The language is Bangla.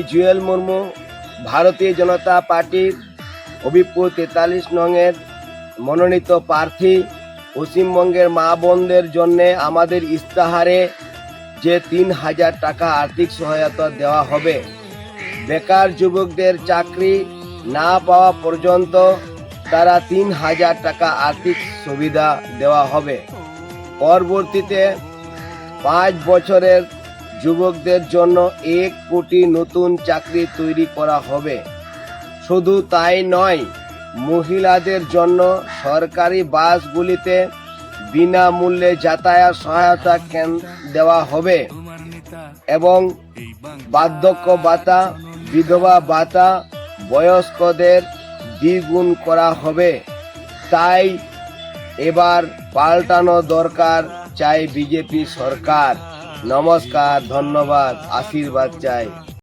জুয়েল মুর্মু, ভারতীয় জনতা পার্টির হবিবপুর 43 নংয়ের মনোনীত প্রার্থী। পশ্চিমবঙ্গের মা বোনদের জন্য আমাদের ইস্তাহারে যে 3000 টাকা আর্থিক সহায়তা দেওয়া হবে, বেকার যুবকদের চাকরি না পাওয়া পর্যন্ত তারা 3000 টাকা আর্থিক সুবিধা দেওয়া হবে। পরবর্তীতে 5 বছরের যুবকদের জন্য 1 কোটি নতুন চাকরি তৈরি করা হবে। শুধু তাই নয়, মহিলাদের জন্য সরকারি বাসগুলিতে বিনামূল্যে যাতায়াত সহায়তা দেওয়া হবে এবং বার্ধক্য ভাতা, বিধবা ভাতা, বয়স্কদের দ্বিগুণ করা হবে। তাই এবার পাল্টানো দরকার, চাই বিজেপি সরকার। নমস্কার, ধন্যবাদ, আশীর্বাদ চাই।